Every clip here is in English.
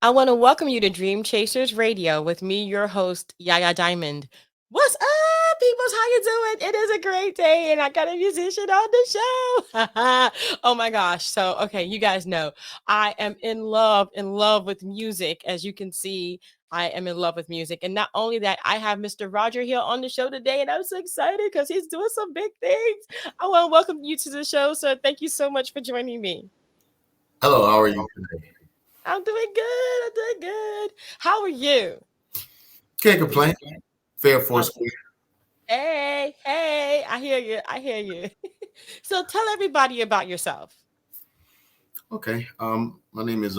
I want to welcome you to Dream Chasers Radio with me, your host, Yaya Diamond. What's up, peoples? How you doing? It is a great day, and I got a musician on the show. Oh my gosh. So, okay, you guys know I am in love with music. As you can see, I am in love with music. And not only that, I have Mr. Roger Hill on the show today, and I'm so excited because he's doing some big things. I want to welcome you to the show, sir. Thank you so much for joining me. Hello, how are you today? I'm doing good. I'm doing good. How are you? Can't complain. Fair four Awesome. square. Hey, hey, I hear you. I hear you. So tell everybody about yourself. Okay. My name is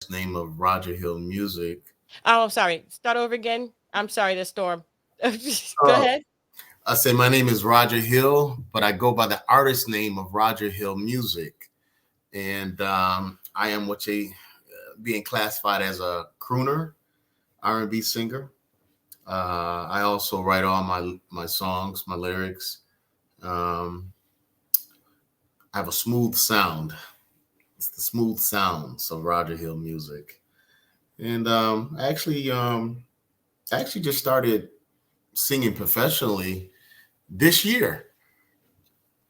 name of Roger Hill Music. Oh, sorry. Start over again. I'm sorry, the storm. Go Uh, ahead. I say my name is Roger Hill, but I go by the artist name of Roger Hill Music, and I am what you being classified as a crooner, R&B singer. I also write all my songs, my lyrics. Um, I have a smooth sound. It's the smooth sounds of Roger Hill Music. And I actually just started singing professionally this year.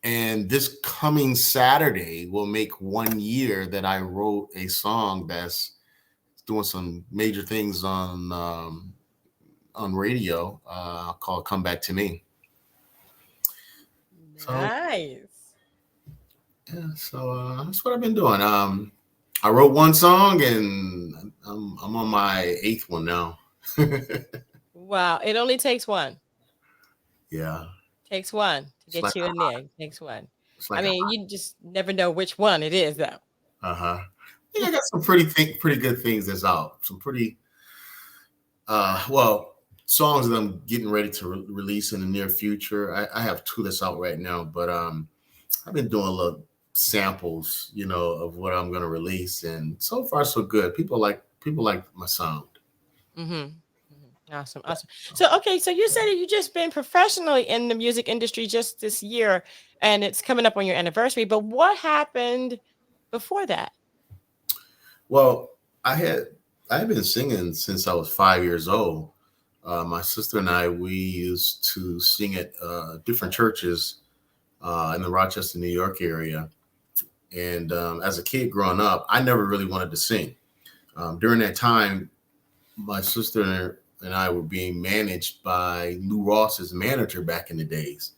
And this coming Saturday will make 1 year that I wrote a song that's doing some major things on radio called "Come Back to Me." So Nice. yeah, that's what I've been doing. I wrote one song and I'm on my eighth one now. Wow. It only takes one. Yeah, Takes one to it's get like you in there. Takes one. it's I like a mean, you just never know which one it is, though. uh-huh. Yeah, I got some pretty good things that's out. Some pretty well songs that I'm getting ready to release in the near future. I have two that's out right now, but I've been doing little samples, of what I'm gonna release, and so far so good. People like my sound. Mm-hmm. Awesome. Awesome. So, okay. So you said that you just been professionally in the music industry just this year, and it's coming up on your anniversary. But what happened before that? Well, I had I've been singing since I was 5 years old. My sister and I we used to sing at different churches in the Rochester, New York area. And as a kid growing up, I never really wanted to sing. During that time, my sister and I were being managed by Lou Ross's manager back in the days.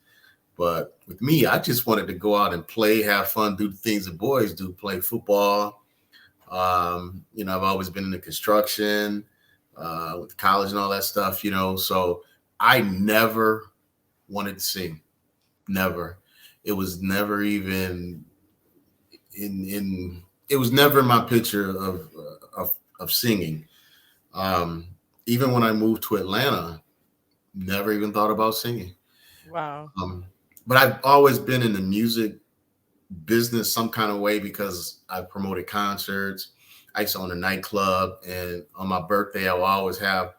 But with me, I just wanted to go out and play, have fun, do the things that boys do, play football. I've always been into construction, with college and all that stuff, So I never wanted to sing. Never. It was never even in it was never in my picture of singing. Um, Even when I moved to Atlanta, never even thought about singing. Wow. Um, but I've always been in the music business some kind of way because I promoted concerts. I used to own a nightclub, and on my birthday, I will always have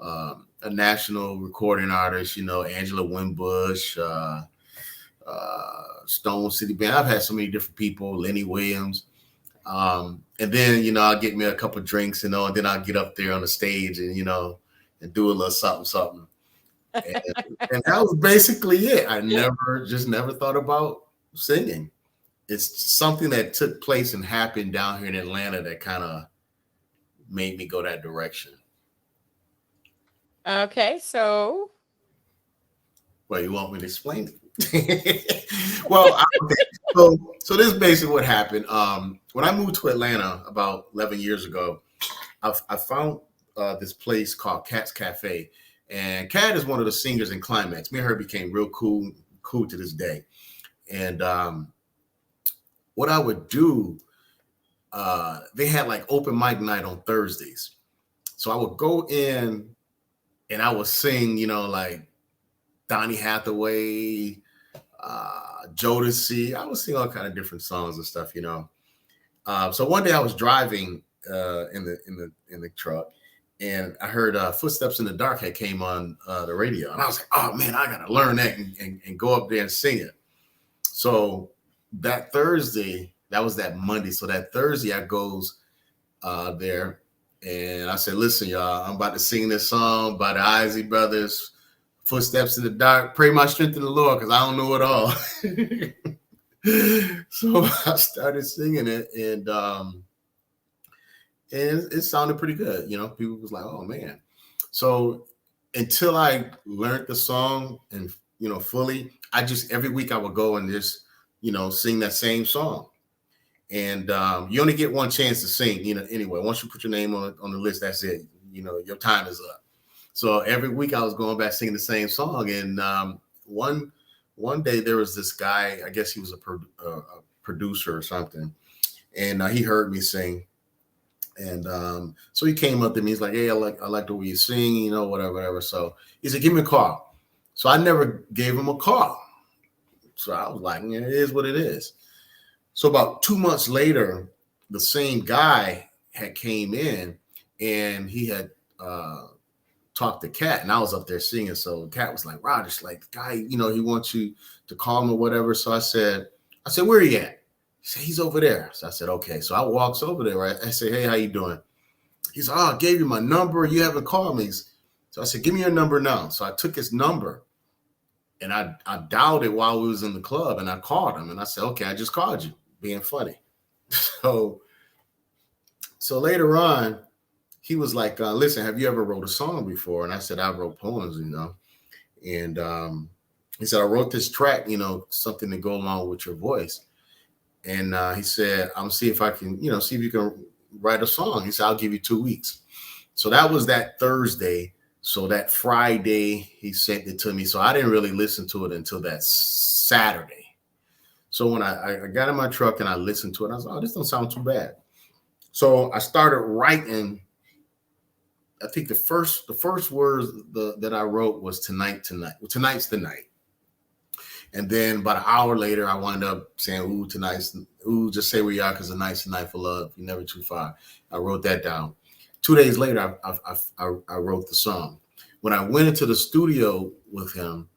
a national recording artist, Angela Winbush, Stone City Band. I've had so many different people, Lenny Williams. And then, I'll get me a couple drinks, and then I'll get up there on the stage and do a little something, something. And that was basically it. I never thought about singing. It's something that took place and happened down here in Atlanta that kind of made me go that direction. Okay. So, Well, you want me to explain it? Well, okay. So this is basically what happened. When I moved to Atlanta about 11 years ago, I found this place called Cat's Cafe, and Cat is one of the singers in Climax. Me and her became real cool to this day. And what I would do, they had like open mic night on Thursdays, so I would go in and I would sing, like Donny Hathaway, Jodeci. I would sing all kind of different songs and stuff. So one day I was driving in the truck, and I heard "Footsteps in the Dark" had came on the radio, and I was like, "Oh man, I gotta learn that and go up there and sing it." So that Thursday, that was that Monday. So that Thursday, I goes there. And I said, listen, y'all, I'm about to sing this song by the Isley Brothers, Footsteps in the Dark. Pray my strength in the Lord, because I don't know it all. So I started singing it, and it sounded pretty good. People was like, oh, man. So until I learned the song and, fully, I just, every week I would go and just, sing that same song. And you only get one chance to sing, anyway. Once you put your name on the list, that's it. Your time is up. So every week I was going back singing the same song. And one day there was this guy, I guess he was a producer or something. And he heard me sing. And so he came up to me. He's like, hey, I like the way you sing, whatever. So he said, give me a call. So I never gave him a call. So I was like, yeah, it is what it is. So about 2 months later, the same guy had came in, and he had talked to Cat, and I was up there singing. So Cat was like, Rod, it's like the guy, he wants you to call him or whatever. So I said, where are you at? He said, he's over there. So I said, okay. So I walks over there, right? I say, hey, how you doing? He said, oh, I gave you my number. You haven't called me. So I said, give me your number now. So I took his number, and I dialed it while we was in the club, and I called him, and I said, okay, I just called you, being funny. So later on, he was like, listen, have you ever wrote a song before? And I said, I wrote poems, And he said, I wrote this track, something to go along with your voice. And he said, I'm see if I can, see if you can write a song. He said, I'll give you 2 weeks. So that was that Thursday. So that Friday, he sent it to me. So I didn't really listen to it until that Saturday. So when I got in my truck and I listened to it, I was like, oh, this don't sound too bad. So I started writing. I think the first words that I wrote was tonight. Tonight's the night. And then about an hour later, I wound up saying, just say where you are, because the night's the night for love. You're never too far. I wrote that down. 2 days later, I wrote the song. When I went into the studio with him,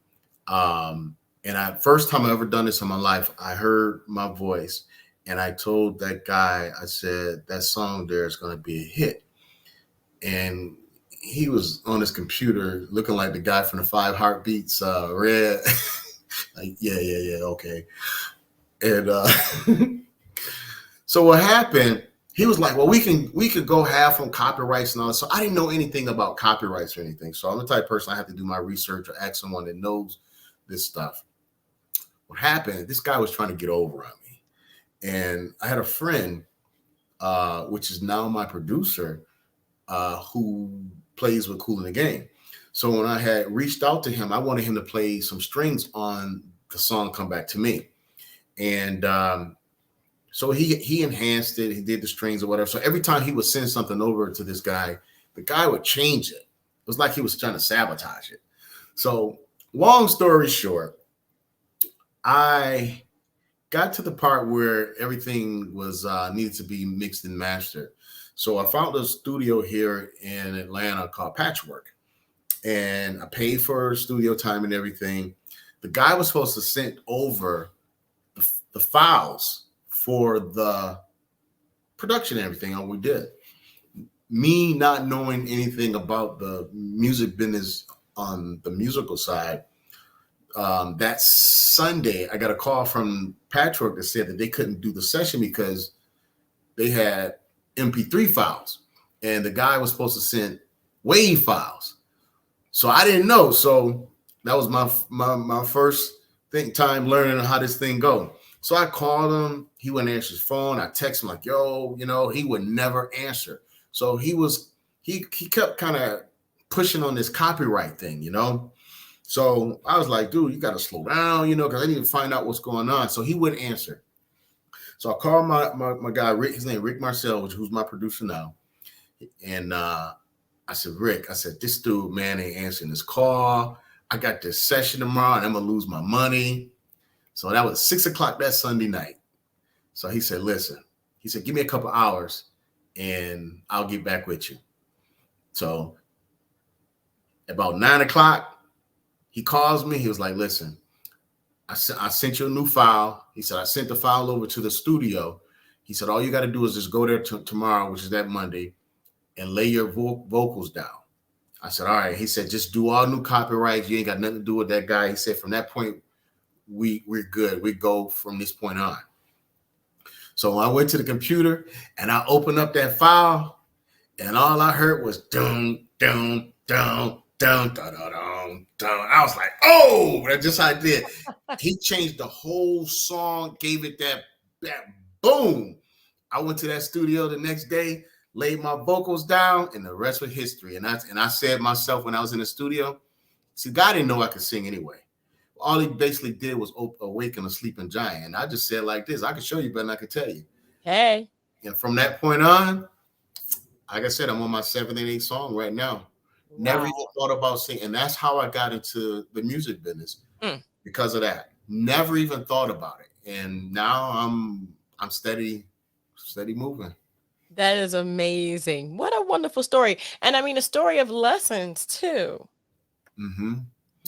first time I ever done this in my life, I heard my voice, and I told that guy, I said, that song there is going to be a hit. And he was on his computer looking like the guy from the 5 Heartbeats, Red. Like, yeah, okay. And so what happened, he was like, well, we could go half on copyrights and all that. So I didn't know anything about copyrights or anything. So I'm the type of person I have to do my research or ask someone that knows this stuff. What happened, this guy was trying to get over on me. And I had a friend, which is now my producer, who plays with Kool in the Game. So when I had reached out to him, I wanted him to play some strings on the song Come Back to Me. And so he enhanced it. He did the strings or whatever. So every time he would send something over to this guy, the guy would change it. It was like he was trying to sabotage it. So long story short, I got to the part where everything was needed to be mixed and mastered. So I found a studio here in Atlanta called Patchwork. And I paid for studio time and everything. The guy was supposed to send over the files for the production and everything, and we did. Me not knowing anything about the music business on the musical side, that Sunday, I got a call from Patchwork that said that they couldn't do the session because they had MP3 files, and the guy was supposed to send WAV files. So I didn't know. So that was my first time learning how this thing go. So I called him. He wouldn't answer his phone. I texted him like, yo, he would never answer. So he kept kind of pushing on this copyright thing, So I was like, dude, you got to slow down, because I need to find out what's going on. So he wouldn't answer. So I called my guy, Rick, his name Rick Marcel, who's my producer now. And I said, Rick, this dude, man, ain't answering his call. I got this session tomorrow and I'm going to lose my money. So that was 6:00 that Sunday night. So he said, listen, give me a couple hours and I'll get back with you. So about 9:00, he calls me. He was like, listen, I sent you a new file. He said, I sent the file over to the studio He said, all you got to do is just go there tomorrow, which is that Monday, and lay your vocals down. I said, all right. He said, just do all new copyrights. You ain't got nothing to do with that guy. He said, from that point, we're good. We go from this point on. So I went to the computer and I opened up that file, and all I heard was dun dun dun dun dun dun dun dun. I was like, oh, that's just how I did. He changed the whole song, gave it that boom. I went to that studio the next day, laid my vocals down, and the rest was history. And I said myself when I was in the studio, see, God didn't know I could sing anyway. All he basically did was awaken a sleeping giant. And I just said like this, I could show you better than I could tell you. Hey. And from that point on, like I said, I'm on my 7th and 8th song right now. Wow. Never even thought about singing. And that's how I got into the music business because of that. Never even thought about it. And now I'm steady moving. That is amazing. What a wonderful story. And I mean, a story of lessons too. Mm-hmm.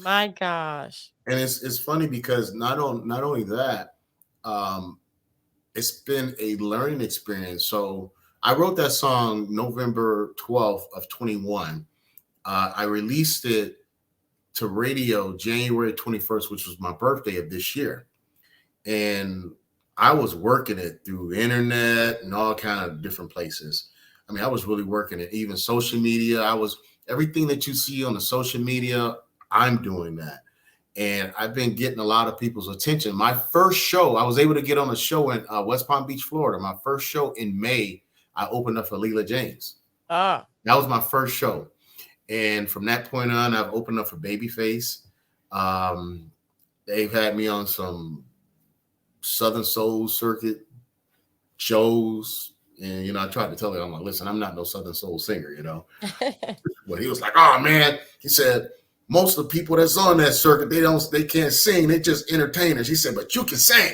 My gosh. And it's funny because not only that, it's been a learning experience. So I wrote that song November 12th of 21. I released it to radio January 21st, which was my birthday of this year. And I was working it through the internet and all kind of different places. I mean, I was really working it, even social media. Everything that you see on the social media, I'm doing that. And I've been getting a lot of people's attention. My first show, I was able to get on a show in West Palm Beach, Florida. My first show in May, I opened up for Leela James. That was my first show. And from that point on, I've opened up for Babyface. They've had me on some Southern Soul circuit shows. And, I tried to tell her, I'm like, listen, I'm not no Southern Soul singer, But he was like, oh, man. He said, most of the people that's on that circuit, they can't sing. They're just entertainers. He said, but you can sing.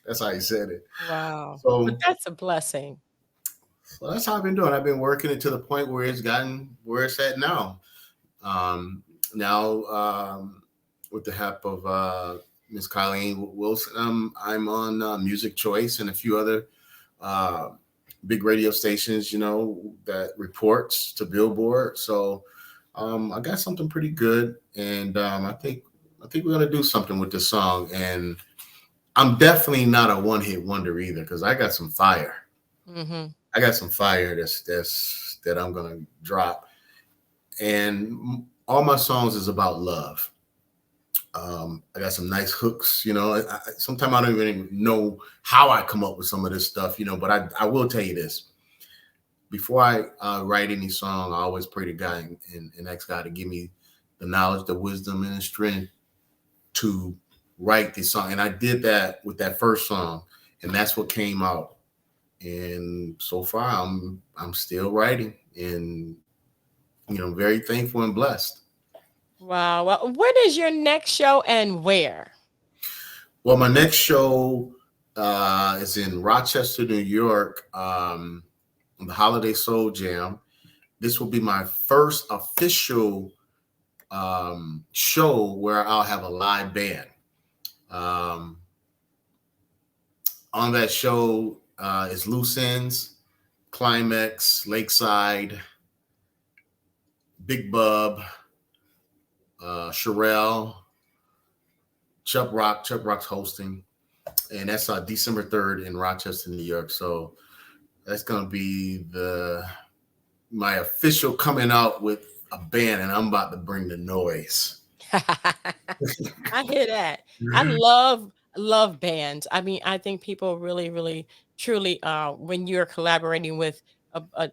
That's how he said it. Wow. So but that's a blessing. So that's how I've been doing. I've been working it to the point where it's gotten where it's at now. With the help of Miss Colleen Wilson, I'm on Music Choice and a few other big radio stations, that reports to Billboard. So I got something pretty good, and I think we're gonna do something with this song. And I'm definitely not a one-hit wonder either, because I got some fire. Mm-hmm. I got some fire that I'm gonna drop, and all my songs is about love. I got some nice hooks, sometimes I don't even know how I come up with some of this stuff, but I will tell you this. Before I write any song, I always pray to God and ask God to give me the knowledge, the wisdom, and the strength to write this song. And I did that with that first song, and that's what came out. And so far, I'm still writing, and very thankful and blessed. Wow. Well, when is your next show and where? Well, my next show is in Rochester, New York. The Holiday Soul Jam. This will be my first official show where I'll have a live band. On that show is Loose Ends, Climax, Lakeside, Big Bub, Sherelle, Chubb Rock. Chubb Rock's hosting, and that's December 3rd in Rochester, New York. So that's gonna be my official coming out with a band, and I'm about to bring the noise. I hear that. I love bands. I mean, I think people really, really, truly, when you're collaborating with a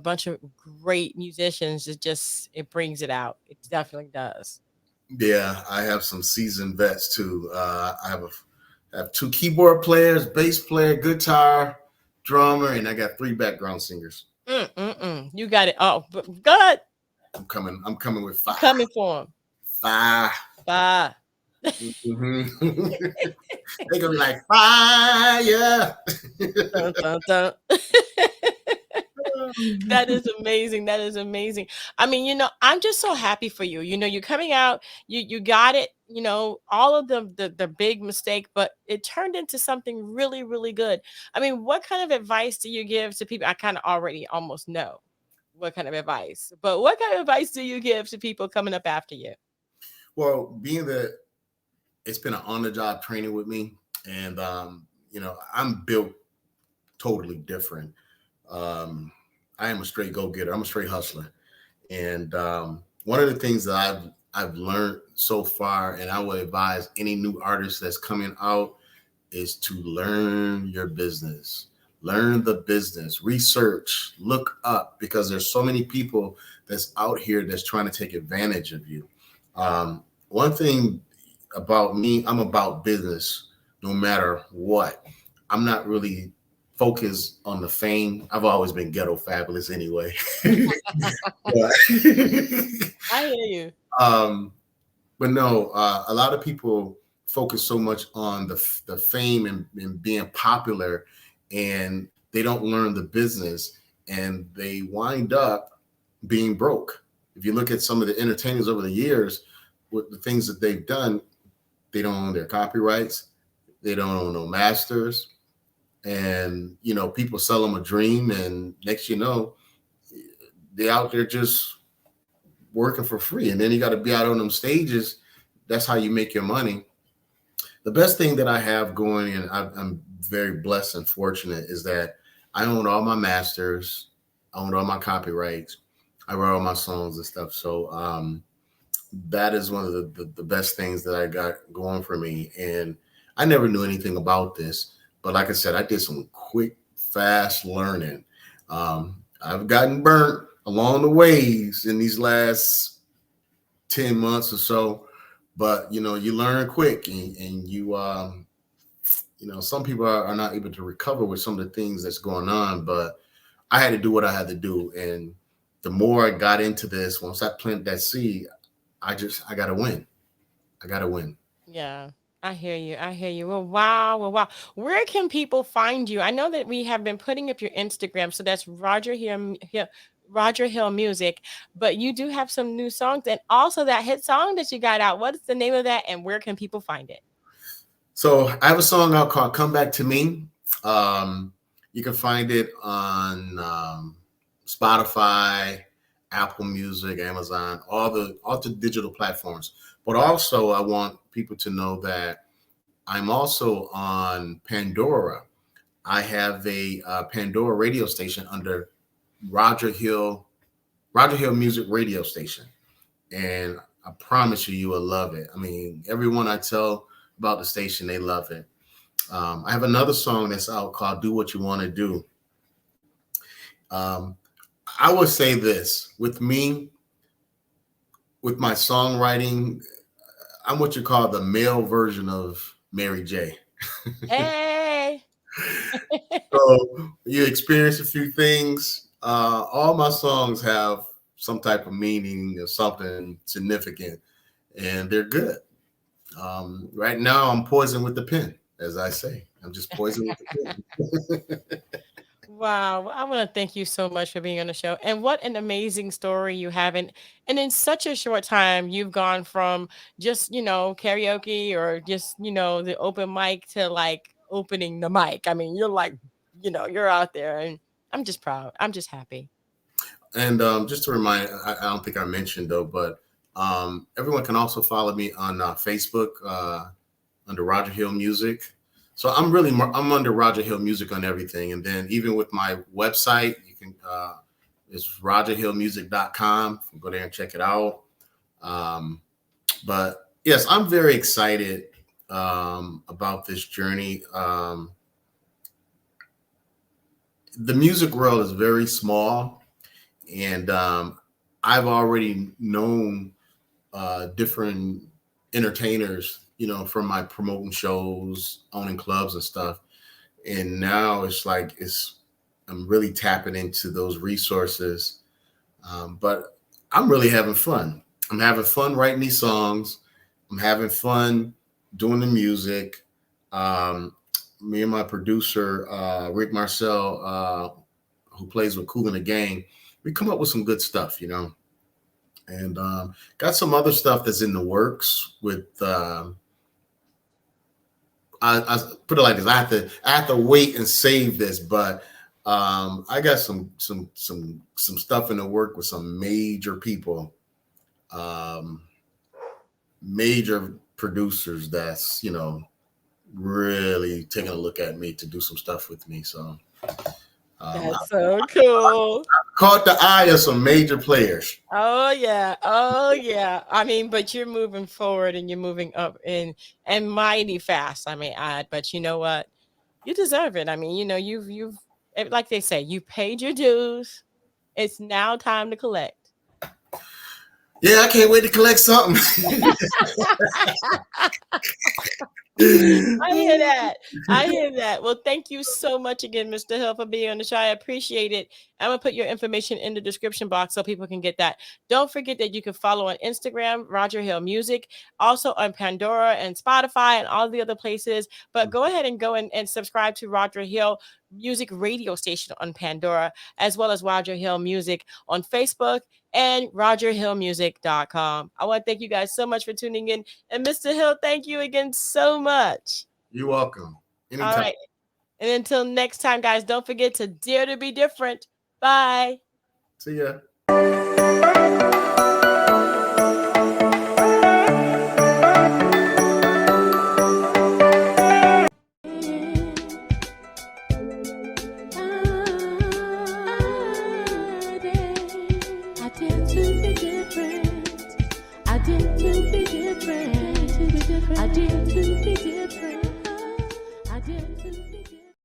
bunch of great musicians, it brings it out. It definitely does. Yeah, I have some seasoned vets too. I have 2 keyboard players, bass player, guitar, drummer, and I got 3 background singers. You got it. Oh, good. I'm coming with 5. Coming for them. 5. Mm-hmm. They're gonna be like fire. Dun, dun, dun. That is amazing. That is amazing. I mean, I'm just so happy for you. You're coming out, you got it, all of the big mistake, but it turned into something really, really good. I mean, what kind of advice do you give to people? I kind of already almost know what kind of advice, but what kind of advice do you give to people coming up after you? Well, being that it's been an on-the-job training with me, and I'm built totally different. Um, I am a straight go-getter. I'm a straight hustler, and one of the things that I've learned so far, and I would advise any new artist that's coming out, is to learn your business. Learn the business, research, look up, because there's so many people that's out here that's trying to take advantage of you. One thing about me, I'm about business no matter what. I'm not really focused on the fame. I've always been ghetto fabulous anyway. but, I hear you. um, but no, a lot of people focus so much on the fame and being popular, and they don't learn the business, and they wind up being broke. If you look at some of the entertainers over the years, with the things that they've done, they don't own their copyrights, they don't own no masters, and people sell them a dream, and next they out there just working for free, and then you got to be out on them stages. That's how you make your money. The best thing that I have going, and I'm very blessed and fortunate, is that I own all my masters, I own all my copyrights, I write all my songs and stuff. So that is one of the best things that I got going for me. And I never knew anything about this, but like I said, I did some quick, fast learning. I've gotten burnt along the ways in these last 10 months or so, but you learn quick, and some people are not able to recover with some of the things that's going on, but I had to do what I had to do. And the more I got into this, once I planted that seed, I gotta win. I gotta win. Yeah, I hear you. I hear you. Well, wow. Well, wow. Where can people find you? I know that we have been putting up your Instagram, so that's Roger Hill Music. But you do have some new songs, and also that hit song that you got out. What is the name of that, and where can people find it? So I have a song out called "Come Back to Me." You can find it on Spotify, Apple Music, Amazon, all the digital platforms. But also, I want people to know that I'm also on Pandora. I have a Pandora radio station under Roger Hill Roger Hill Music Radio Station, and I promise you, you will love it. I mean, everyone I tell about the station, they love it. I have another song that's out called "Do What You Want to Do." Um, I would say this with me, with my songwriting, I'm what you call the male version of Mary J. Hey. So you experience a few things. All my songs have some type of meaning or something significant, and they're good. Right now, I'm poisoned with the pen, as I say. I'm just poisoned with the pen. Wow. Well, I want to thank you so much for being on the show. And what an amazing story you have. And in such a short time, you've gone from just, karaoke or just, the open mic to like opening the mic. I mean, you're like, you're out there, and I'm just proud. I'm just happy. And just to remind, I don't think I mentioned though, but everyone can also follow me on Facebook under Roger Hill Music. So I'm under Roger Hill Music on everything, and then even with my website, you can it's rogerhillmusic.com. Go there and check it out. Um, but yes, I'm very excited about this journey. The music world is very small, and I've already known different entertainers, from my promoting shows, owning clubs and stuff. And now it's like I'm really tapping into those resources. But I'm really having fun. I'm having fun writing these songs. I'm having fun doing the music. Me and my producer, Rick Marcel, who plays with Cool in the Gang, we come up with some good stuff, and got some other stuff that's in the works with. I put it like this: I have to wait and save this, but I got some stuff in the work with some major people, um, major producers that's really taking a look at me to do some stuff with me. So I That's so cool. caught the eye of some major players. Oh yeah. Oh yeah. I mean, but you're moving forward and you're moving up and mighty fast, I may add. But you know what? You deserve it. I mean, you've like they say, you paid your dues. It's now time to collect. Yeah, I can't wait to collect something. I hear that. I hear that. Well, thank you so much again, Mr. Hill, for being on the show. I appreciate it. I'm gonna put your information in the description box so people can get that. Don't forget that you can follow on Instagram, Roger Hill Music, also on Pandora and Spotify and all the other places. But go ahead and go and subscribe to Roger Hill Music radio station on Pandora, as well as Roger Hill Music on Facebook and rogerhillmusic.com. I want to thank you guys so much for tuning in. And Mr. Hill, thank you again so much. You're welcome. All Anytime. right. And until next time, guys, don't forget to dare to be different. Bye. See ya.